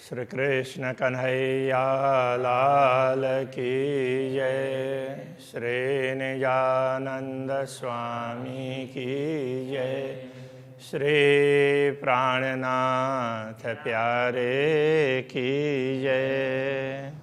श्री कृष्ण कन्हैया लाल की जय। श्री निजानंद स्वामी की जय। श्री प्राणनाथ प्यारे की जय।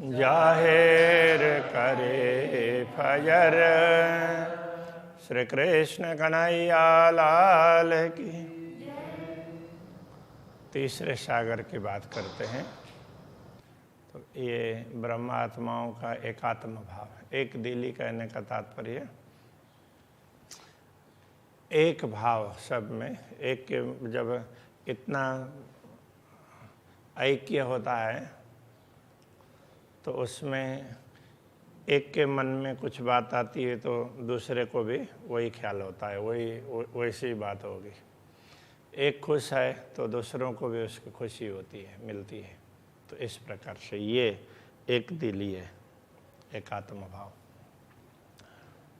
जाहिर करे फजर। श्री कृष्ण कन्हैया लाल की। तीसरे सागर की बात करते हैं तो ये ब्रह्मात्माओं का एकात्म भाव है। एक दिली कहने का तात्पर्य एक भाव सब में। एक के जब इतना ऐक्य होता है तो उसमें एक के मन में कुछ बात आती है तो दूसरे को भी वही ख्याल होता है, वैसी बात होगी। एक खुश है तो दूसरों को भी उसकी खुशी होती है, मिलती है। तो इस प्रकार से ये एक दिली है, एकात्म भाव।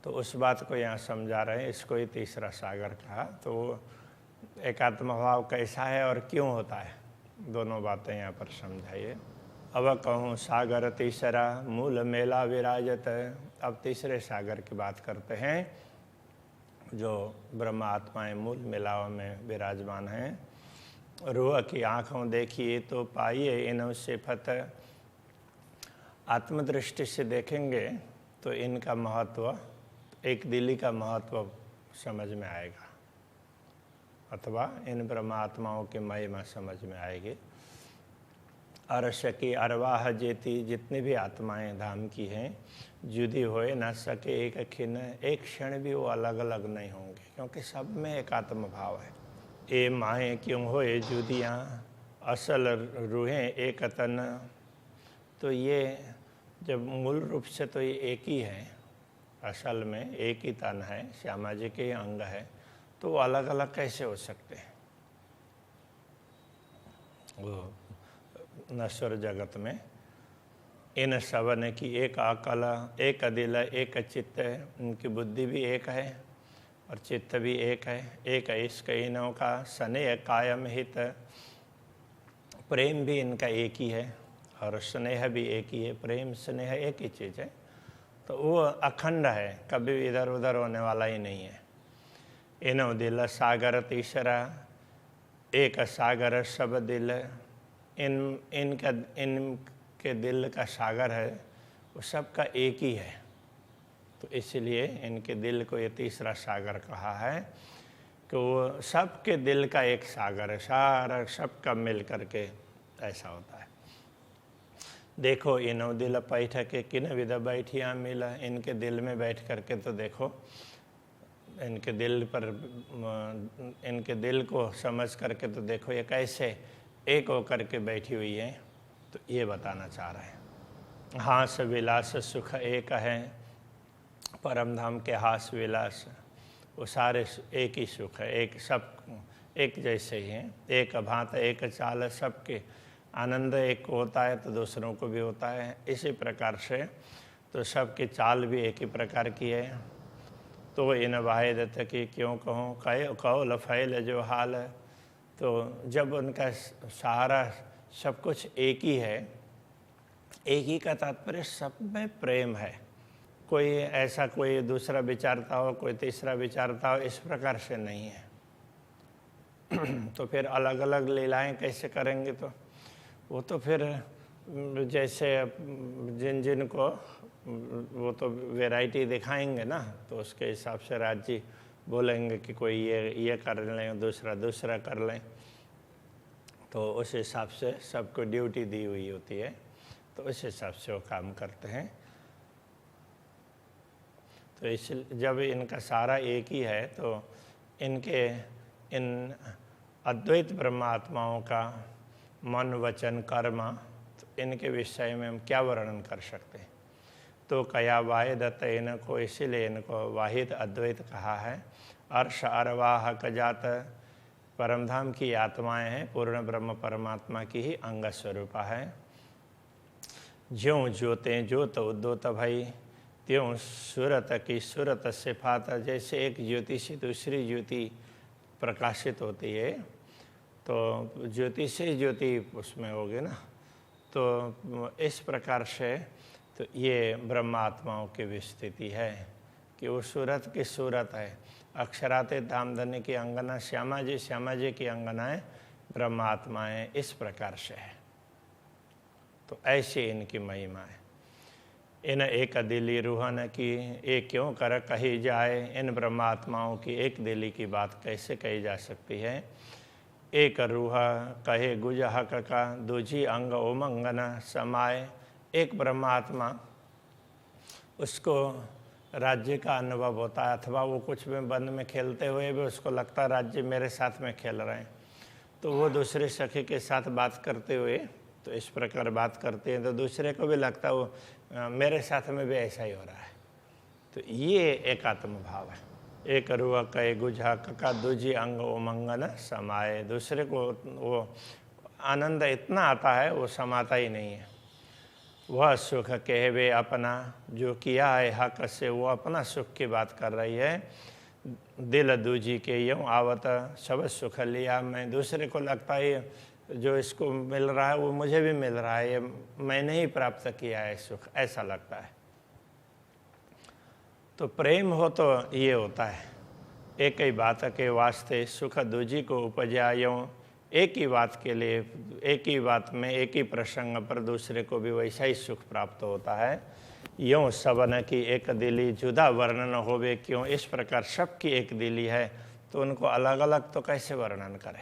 तो उस बात को यहाँ समझा रहे हैं, इसको ही तीसरा सागर कहा। तो एकात्म भाव कैसा है और क्यों होता है, दोनों बातें यहाँ पर समझाइए। अब कहूँ सागर तीसरा मूल मेला विराजत। अब तीसरे सागर की बात करते हैं जो ब्रह्म आत्माएं मूल मेलाओं में विराजमान हैं। रूह की आँखों देखिए तो पाइए इन्हों सिफत। आत्मदृष्टि से देखेंगे तो इनका महत्व, एक दिली का महत्व समझ में आएगा, अथवा इन ब्रह्म आत्माओं की महिमा समझ में आएगी। अरश की अरवाह जेती, जितनी भी आत्माएं धाम की हैं, जुदी होए न सके एक खिन। एक क्षण भी वो अलग अलग नहीं होंगे, क्योंकि सब में एकात्म भाव है। ए माएँ क्यों होए जुदियाँ, असल रूहें एक तन। तो ये जब मूल रूप से तो ये एक ही है, असल में एक ही तन है, श्यामा जी के अंग है, तो वो अलग अलग कैसे हो सकते हैं। वो नश्वर जगत में इन सबन की एक अकल, एक दिल, एक चित्त है। उनकी बुद्धि भी एक है और चित्त भी एक है। एक इश्क इनों का स्नेह कायम हित। प्रेम भी इनका एक ही है और स्नेह भी एक ही है। प्रेम स्नेह एक ही चीज़ है, तो वो अखंड है, कभी इधर उधर होने वाला ही नहीं है। इनों दिल सागर तीसरा, एक सागर सब दिल। इनके दिल का सागर है, वो सबका एक ही है। तो इसलिए इनके दिल को ये तीसरा सागर कहा है कि वो सबके दिल का एक सागर है, सारा सबका मिल करके ऐसा होता है। देखो इनो दिल पैठ के किन विध बैठिया मिला। इनके दिल में बैठ करके तो देखो, इनके दिल पर, इनके दिल को समझ करके तो देखो ये कैसे एक होकर के बैठी हुई है। तो ये बताना चाह रहे हैं। हास विलास सुख एक है, परम धाम के हास विलास वो सारे एक ही सुख है, एक सब एक जैसे ही हैं। एक भांत एक चाल, सबके आनंद एक होता है तो दूसरों को भी होता है। इसी प्रकार से तो सबकी चाल भी एक ही प्रकार की है। तो इन वाहिदत की क्यों कहूँ, कौल फैल जो हाल है। तो जब उनका सहारा सब कुछ एक ही है, एक ही का तात्पर्य सब में प्रेम है। कोई ऐसा कोई दूसरा विचारता हो, कोई तीसरा विचारता हो, इस प्रकार से नहीं है। तो फिर अलग अलग लीलाएं कैसे करेंगे, तो वो तो फिर जैसे जिन जिन को वो तो वैरायटी दिखाएंगे ना, तो उसके हिसाब से राज्य बोलेंगे कि कोई ये कर लें, दूसरा कर लें। तो उस हिसाब से सबको ड्यूटी दी हुई होती है, तो उस हिसाब से वो काम करते हैं। तो इस जब इनका सारा एक ही है तो इनके इन अद्वैत ब्रह्मात्माओं का मन वचन कर्म, तो इनके विषय में हम क्या वर्णन कर सकते हैं। तो कया वाहिदत, इनको इसीलिए इनको वाहिद अद्वैत कहा है। अर्श अरवाहक जात, परमधाम की आत्माएं हैं, पूर्ण ब्रह्म परमात्मा की ही अंग स्वरूपा है। ज्यों ज्योते ज्योत उद्योत भई, त्यों सूरत की सूरत से फात। जैसे एक ज्योति से दूसरी ज्योति प्रकाशित होती है, तो ज्योति से ज्योति उसमें होगी ना, तो इस प्रकार से तो ये ब्रह्मात्माओं की विस्तृति है कि वो सूरत की सूरत है। अक्षराते धामधन्य की अंगना श्यामा जी की अंगनाएं ब्रह्मात्माएं इस प्रकार से है। तो ऐसे इनकी महिमा है। इन एक दिली रूहन की एक क्यों कर कही जाए, इन ब्रह्मात्माओं की एक दिली की बात कैसे कही जा सकती है। एक रूह कहे गुज हक का, दूजी अंग ओमंगन समाए। एक ब्रह्मात्मा उसको राज्य का अनुभव होता है, अथवा वो कुछ भी वन में खेलते हुए भी उसको लगता है राज्य मेरे साथ में खेल रहे हैं, तो वो दूसरे सखी के साथ बात करते हुए तो इस प्रकार बात करते हैं, तो दूसरे को भी लगता है वो मेरे साथ में भी ऐसा ही हो रहा है। तो ये एकात्म भाव है। एक रूह कहे गुझा का, दूजी अंग उमंगन समाए। दूसरे को वो आनंद इतना आता है वो समाता ही नहीं है। वह सुख कहवे अपना, जो किया है हक से वो अपना सुख की बात कर रही है। दिल दूजी के यूँ आवत, सब सुख लिया मैं। दूसरे को लगता है जो इसको मिल रहा है वो मुझे भी मिल रहा है, ये मैंने ही प्राप्त किया है सुख, ऐसा लगता है। तो प्रेम हो तो ये होता है, एक ही बात के वास्ते सुख दूजी को उपजा। यूँ एक ही बात के लिए, एक ही बात में, एक ही प्रसंग पर दूसरे को भी वैसा ही सुख प्राप्त होता है। यूँ सबन की एक दिली जुदा वर्णन होवे क्यों। इस प्रकार सबकी एक दिली है तो उनको अलग अलग तो कैसे वर्णन करें।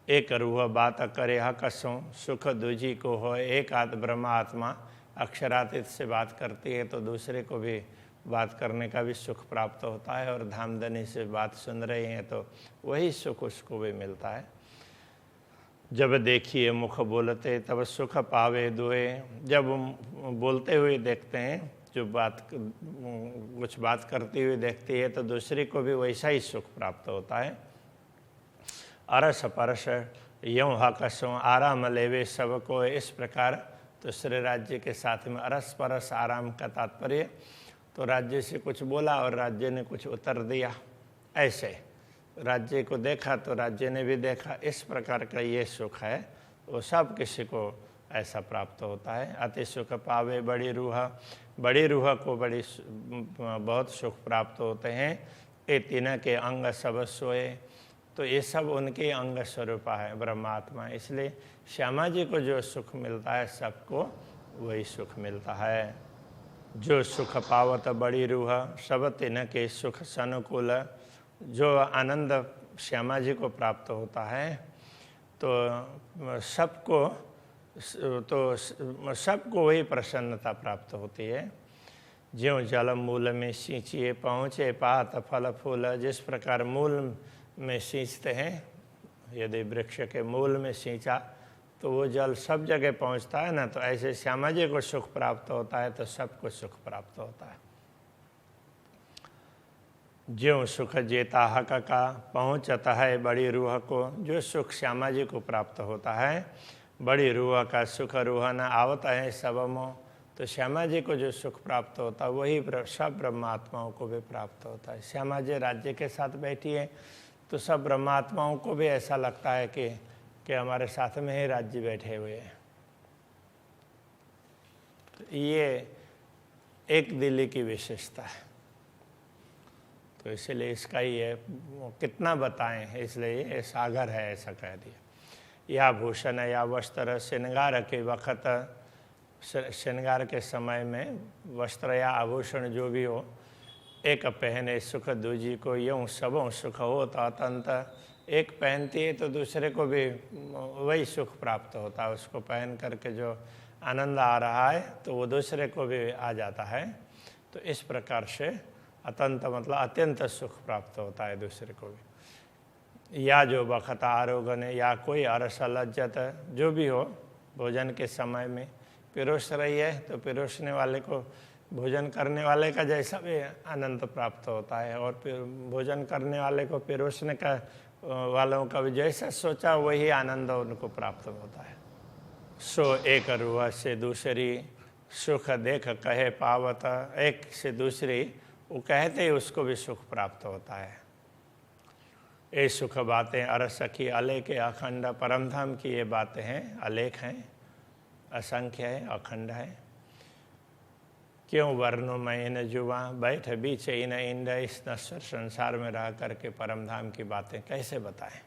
एक रूह बात करे हकसों, सुख दूजी को हो। एक आध ब्रह्मात्मा अक्षरातीत से बात करती है तो दूसरे को भी बात करने का भी सुख प्राप्त होता है, और धामधनी से बात सुन रहे हैं तो वही सुख उसको भी मिलता है। जब देखिए मुख बोलते तब सुख पावे दुए। जब बोलते हुए देखते हैं, जो बात कुछ बात करती हुई देखती है तो दूसरे को भी वैसा ही सुख प्राप्त होता है। अरस परस यूँ हकसों, आराम लेवे सबको। इस प्रकार दूसरे राज्य के साथ में अरस परस आराम का तात्पर्य, तो राज्य से कुछ बोला और राज्य ने कुछ उत्तर दिया, ऐसे राज्य को देखा तो राज्य ने भी देखा। इस प्रकार का ये सुख है, वो सब किसी को ऐसा प्राप्त होता है। अति सुख पावे बड़ी रूह, बड़ी रूह को बहुत सुख प्राप्त होते हैं। ये तीन के अंग सब सोए, तो ये सब उनके अंग स्वरूप है ब्रह्मात्मा। इसलिए श्यामा जी को जो सुख मिलता है सबको वही सुख मिलता है। जो सुख पावत बड़ी रूह, सब तीन के सुख सनुकूल। जो आनंद श्यामा जी को प्राप्त होता है तो सबको वही प्रसन्नता प्राप्त होती है। ज्यों जल मूल में सींचिए पहुँचे पात फल फूल। जिस प्रकार मूल में सींचते हैं, यदि वृक्ष के मूल में सींचा तो वो जल सब जगह पहुंचता है ना, तो ऐसे श्यामा जी को सुख प्राप्त होता है तो सबको सुख प्राप्त होता है। ज्यों सुख जेता हक का, पहुँचता है बड़ी रूह को। जो सुख श्यामा जी को प्राप्त होता है, बड़ी रूह का सुख रूह न आवता है सबमो। तो श्यामा जी को जो सुख प्राप्त होता है वही सब ब्रह्मात्माओं को भी प्राप्त होता है। श्यामा जी राज्य के साथ बैठी है तो सब ब्रह्मात्माओं को भी ऐसा लगता है कि हमारे साथ में ही राज्य बैठे हुए हैं। तो ये एक दिली की विशेषता है। तो इसलिए इसका ये कितना बताएं, इसलिए ये सागर है ऐसा कह दिया। या भूषण या वस्त्र, श्रृंगार के वक़्त, श्रृंगार के समय में वस्त्र या आभूषण जो भी हो, एक पहने सुख दूजी को। यूँ सबों सुख हो तो अतंत। एक पहनती है तो दूसरे को भी वही सुख प्राप्त होता है। उसको पहन करके जो आनंद आ रहा है तो वो दूसरे को भी आ जाता है। तो इस प्रकार से अतंत मतलब अत्यंत सुख प्राप्त होता है दूसरे को भी। या जो बखत आरोगन, या कोई अरस लज्जत, जो भी हो भोजन के समय में पिरोस रही है तो पिरोसने वाले को भोजन करने वाले का जैसा भी आनंद प्राप्त होता है, और फिर भोजन करने वाले को पिरोसने का वालों का भी जैसा सोचा वही आनंद उनको प्राप्त होता है। सो एक रूह से दूसरी सुख देख कहे पावत, एक से दूसरी वो कहते ही उसको भी सुख प्राप्त होता है। ये सुख बातें अरस सखी अलेख अखंड, परमधाम की ये बातें हैं, अलेख हैं, असंख्य है, अखंड है। क्यों वर्णों में इन जुआ, बैठ बीच इन इंड, इस नश्वर संसार में रह करके परमधाम की बातें कैसे बताएं।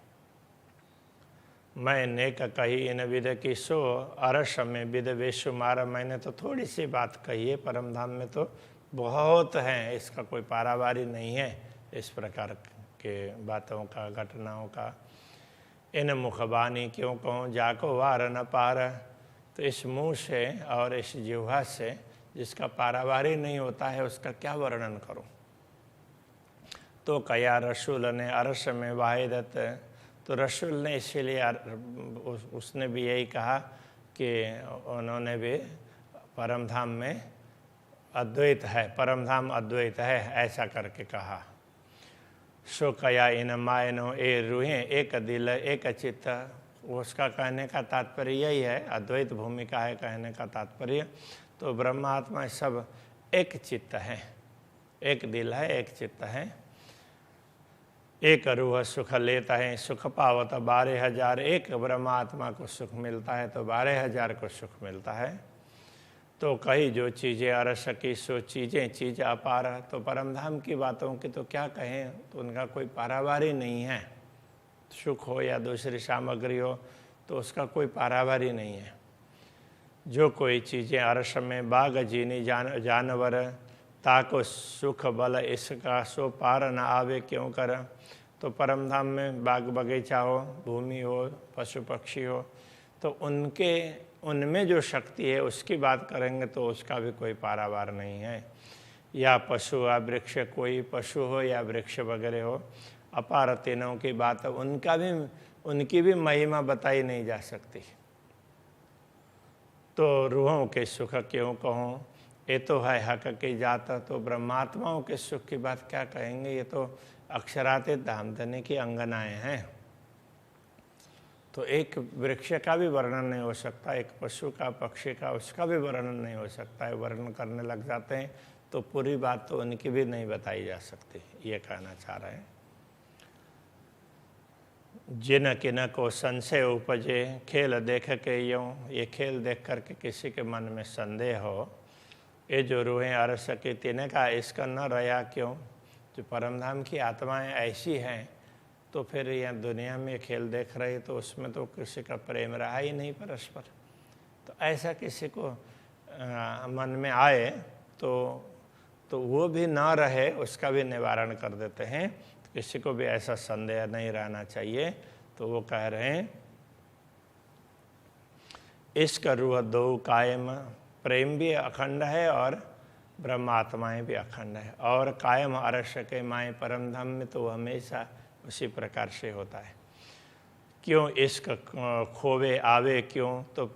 मैं नेक कही इन विद की सो, अरस में विद बेशुमार, मैंने तो थोड़ी सी बात कही है, परमधाम में तो बहुत हैं, इसका कोई पारावारी नहीं है इस प्रकार के बातों का, घटनाओं का। इन मुखबानी क्यों कहूँ जाको वार न पार, तो इस मुँह से और इस जिह्वा से जिसका पारावारी नहीं होता है उसका क्या वर्णन करूं। तो कया रसूल ने अरस में वाहिदत, तो रसूल ने इसीलिए उसने भी यही कहा कि उन्होंने भी परमधाम में अद्वैत है, परमधाम अद्वैत है, ऐसा करके कहा। सो कया इन मायनो ए रूहें एक दिल एक चित्त, उसका कहने का तात्पर्य यही है, अद्वैत भूमिका है कहने का तात्पर्य। तो ब्रह्मात्मा सब एक चित्त है, एक दिल है, एक चित्त है। एक रूह सुख लेता है सुख पावत 12,000, एक ब्रह्मात्मा को सुख मिलता है तो 12,000 को सुख मिलता है। तो कई जो चीज़ें अरस की सो चीज़ें चीज़ अपार, तो परमधाम की बातों की तो क्या कहें, तो उनका कोई पारावारी नहीं है। सुख हो या दूसरी सामग्री हो तो उसका कोई पारावारी नहीं है। जो कोई चीज़ें अरस में बाग जीनी जानवर, ताको सुख बल इसका सो पार न आवे क्यों कर। तो परमधाम में बाग बगीचा हो, भूमि हो, पशु पक्षी हो, तो उनमें जो शक्ति है उसकी बात करेंगे तो उसका भी कोई पारावार नहीं है। या पशु या वृक्ष, कोई पशु हो या वृक्ष वगैरह हो, अपार तीनों की बात उनकी भी महिमा बताई नहीं जा सकती। तो रूहों के सुख क्यों कहूँ, ये तो है हक की जात, तो ब्रह्मात्माओं के सुख की बात क्या कहेंगे, ये तो अक्षरातीत धामधनी की अंगनाएं हैं। तो एक वृक्ष का भी वर्णन नहीं हो सकता, एक पशु का, पक्षी का, उसका भी वर्णन नहीं हो सकता है। वर्णन करने लग जाते हैं तो पूरी बात तो उनकी भी नहीं बताई जा सकती, ये कहना चाह रहे हैं। जिन किन को संशय उपजे, खेल देख के यूँ, ये खेल देख करके किसी के मन में संदेह हो, ये जो रूहें अरस की तिने का इसका न रहा क्यों। जो परमधाम की आत्माएं ऐसी हैं तो फिर यह दुनिया में खेल देख रही, तो उसमें तो किसी का प्रेम रहा ही नहीं परस्पर। तो ऐसा किसी को मन में आए तो वो भी ना रहे, उसका भी निवारण कर देते हैं। तो किसी को भी ऐसा संदेह नहीं रहना चाहिए। तो वो कह रहे हैं इश्क रूह दो कायम, प्रेम भी अखंड है और ब्रह्मात्माएं भी अखंड है। और कायम अरस के माए परमधाम में तो हमेशा उसी प्रकार से होता है। क्यों इश्क खोवे आवे क्यों, तो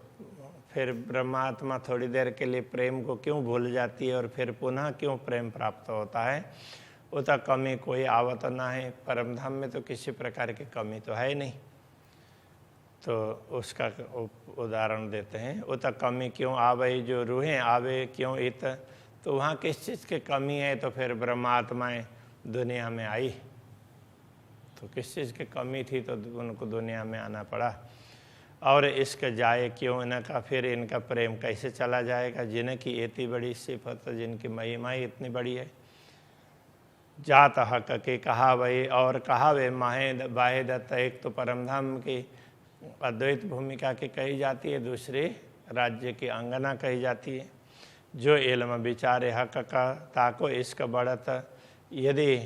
फिर ब्रह्मात्मा थोड़ी देर के लिए प्रेम को क्यों भूल जाती है और फिर पुनः क्यों प्रेम प्राप्त होता है। उता कमी कोई आवत ना है, परमधाम में तो किसी प्रकार की कमी तो है नहीं। तो उसका उदाहरण देते हैं, उता कमी क्यों आवे, जो रूहें आवे क्यों इत, तो वहाँ किस चीज़ की कमी है तो फिर ब्रह्मात्माएं दुनिया में आई। तो किस चीज़ की कमी थी तो उनको दुनिया में आना पड़ा। और इश्क जाए क्यों इनका, फिर इनका प्रेम कैसे चला जाएगा, जिनकी इतनी बड़ी सिफत, जिनकी महिमा ही इतनी बड़ी है। जात हक के कहावे और कहावे माहे बाहेदत, एक तो परमधाम की अद्वैत भूमिका की कही जाती है, दूसरी राज्य की अंगना कही जाती है। जो इल्म विचारे हक का ताको इश्क बढ़त, यदि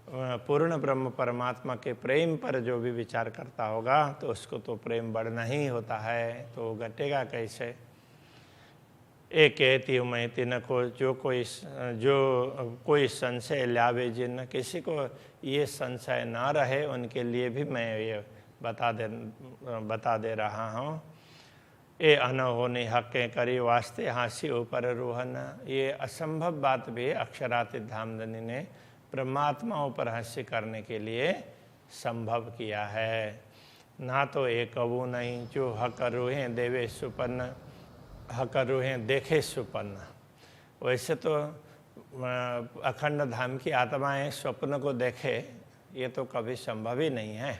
पूर्ण ब्रह्म परमात्मा के प्रेम पर जो भी विचार करता होगा तो उसको तो प्रेम बढ़ना ही होता है, तो घटेगा कैसे। एक कहती हूँ मैं तिन को, जो कोई संशय लावे जिन, किसी को ये संशय ना रहे उनके लिए भी मैं ये बता दे रहा हूँ। ये अनहोनी हकें करी वास्ते हांसी ऊपर रोहन। ये असंभव बात भी अक्षरातीत धामधनी ने परमात्माओं पर हास्य करने के लिए संभव किया है। ना तो एक अबू नहीं जो हक रूहें देवे सुपन्न, हक रूहें देखे सुपन्न। वैसे तो अखंड धाम की आत्माएं स्वप्न को देखे, ये तो कभी संभव ही नहीं है।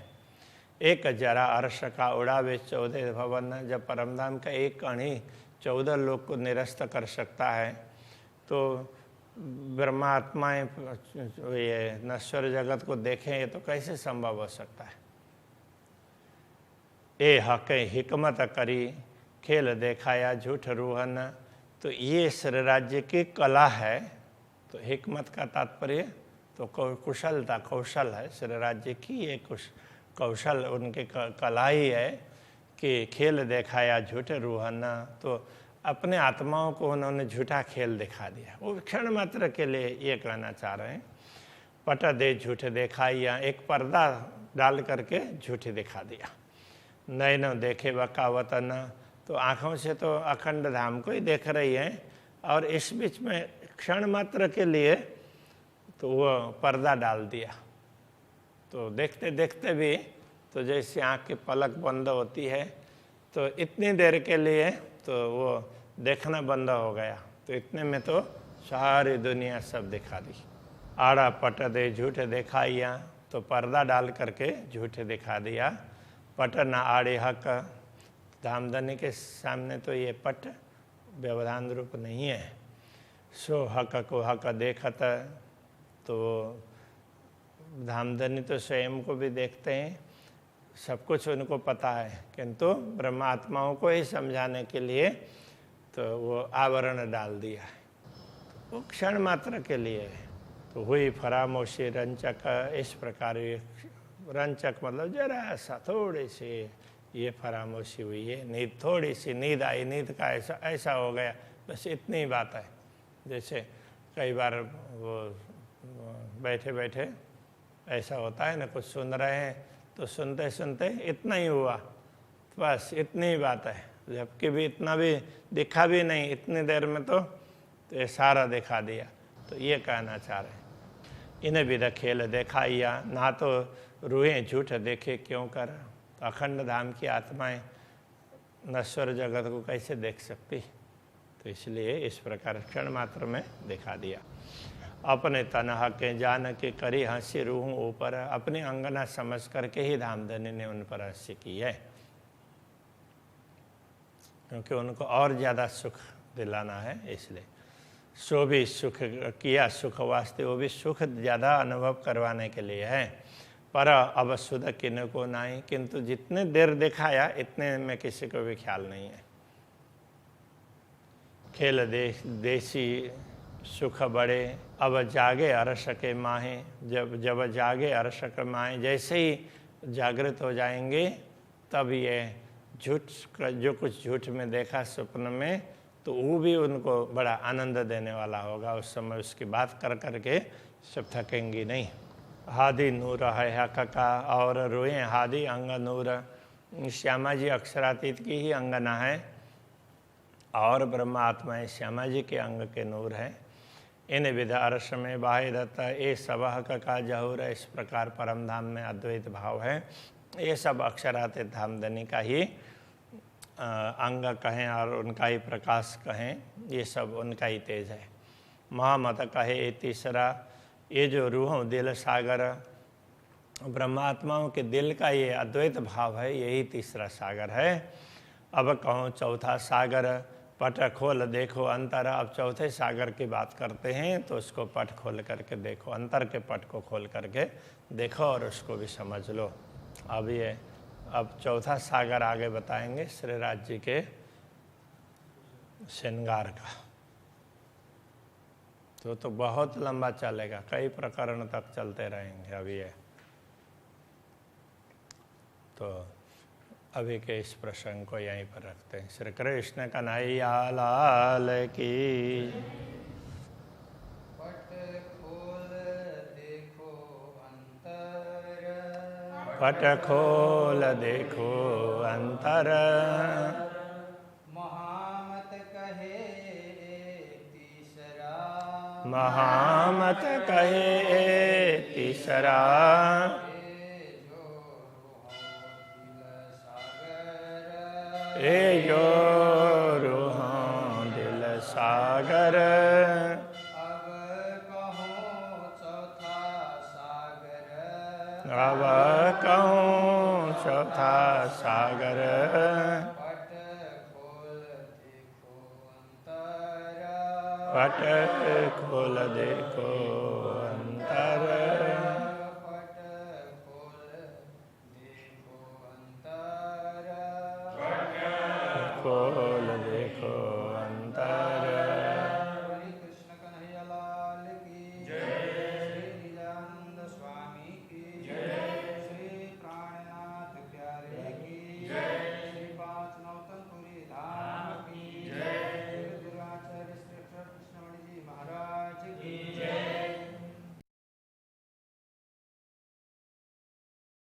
एक जरा अर्श का उड़ावे 14 भवन। जब परमधाम का एक कण ही 14 लोक को निरस्त कर सकता है, तो ब्रह्मात्माएं ये नश्वर जगत को देखें, ये तो कैसे संभव हो सकता है। ए हक़ हिकमत करी खेल दिखाया झूठ रूहन। तो ये श्री राज्य की कला है। तो हिकमत का तात्पर्य तो कुशलता, कौशल है। श्री राज्य की ये कौशल उनके कला ही है कि खेल दिखाया झूठ रूहन। तो अपने आत्माओं को उन्होंने झूठा खेल दिखा दिया। वो क्षण मात्र के लिए ये कहना चाह रहे हैं, पट दे झूठ दिखाई, या एक पर्दा डाल करके झूठ दिखा दिया। नैन देखे वकावतन। तो आँखों से तो अखंड धाम को ही देख रही हैं, और इस बीच में क्षण मात्र के लिए तो वो पर्दा डाल दिया। तो देखते देखते भी तो जैसे आँख की पलक बंद होती है, तो इतनी देर के लिए तो वो देखना बंद हो गया। तो इतने में तो सारी दुनिया सब दिखा दी। आड़ा पट दे झूठ दिखाइया। तो पर्दा डाल करके झूठ दिखा दिया। पट न आड़े हक। धामधनी के सामने तो ये पट व्यवधान रूप नहीं है। सो हक को हक देखत। तो धामधनी तो स्वयं को भी देखते हैं, सब कुछ उनको पता है, किंतु ब्रह्मात्माओं को ही समझाने के लिए तो वो आवरण डाल दिया है। वो क्षण मात्र के लिए है। तो हुई फरामोशी रंचक। इस प्रकार रंचक मतलब जरा सा थोड़ी सी ये फरामोशी हुई है, नींद थोड़ी सी नींद आई, नींद का ऐसा हो गया, बस इतनी बात है। जैसे कई बार वो बैठे बैठे ऐसा होता है ना, कुछ सुन रहे हैं तो सुनते सुनते इतना ही हुआ, बस इतनी ही बात है। जबकि भी इतना भी दिखा भी नहीं, इतनी देर में तो ये सारा दिखा दिया। तो ये कहना चाह रहे हैं, इन्हें विध खेल दिखाइया। ना तो रूहें झूठ देखे क्यों कर। तो अखंड धाम की आत्माएं नश्वर जगत को कैसे देख सकती। तो इसलिए इस प्रकार क्षण मात्र में दिखा दिया। अपने तनहा के जान के करी हंसी रूह ऊपर। अपनी अंगना समझ करके ही धामधनी ने उन पर हंसी की है, क्योंकि उनको और ज़्यादा सुख दिलाना है। इसलिए सो भी सुख किया सुख वास्ते, वो भी सुख ज़्यादा अनुभव करवाने के लिए है। पर अब सुध किन को नहीं। किंतु जितने देर दिखाया इतने में किसी को भी ख्याल नहीं है। खेल देसी सुख बड़े। अब जागे अरस के माहे। जब जागे अरस के माहे, जैसे ही जागृत हो जाएंगे तब ये झूठ, जो कुछ झूठ में देखा स्वप्न में, तो वो भी उनको बड़ा आनंद देने वाला होगा। उस समय उसकी बात कर करके सब थकेंगी नहीं। हादी नूर है हक का। और रोएं हादी अंग नूर। श्यामा जी अक्षरातीत की ही अंगना है, और ब्रह्मात्माएं श्यामा जी के अंग के नूर हैं। इन विधा अरस में बाहे दत्ता ये सब हक का जहूर। इस प्रकार परम धाम में अद्वैत भाव है। ये सब अक्षरातीत धामधनी का ही अंग कहें और उनका ही प्रकाश कहें, ये सब उनका ही तेज है। महामत कहे ये तीसरा। ये जो रूह दिल सागर, ब्रह्मात्माओं के दिल का ये अद्वैत भाव है, यही तीसरा सागर है। अब कहूँ चौथा सागर। पट खोल देखो अंतर। अब चौथे सागर की बात करते हैं, तो उसको पट खोल करके देखो, अंतर के पट को खोल करके देखो और उसको भी समझ लो। अब चौथा सागर आगे बताएंगे श्री राज्य के श्रृंगार का। तो बहुत लंबा चलेगा, कई प्रकरण तक चलते रहेंगे। अभी ये तो अभी के इस प्रसंग को यहीं पर रखते हैं। श्री कृष्ण कन्हैया लाल की। पट खोल देखो अंतर। महामत कहे तीसरा, ए जो रूहां दिल सागर, अब कहूँ चौथा सागर, पट खोल देखो अंतर।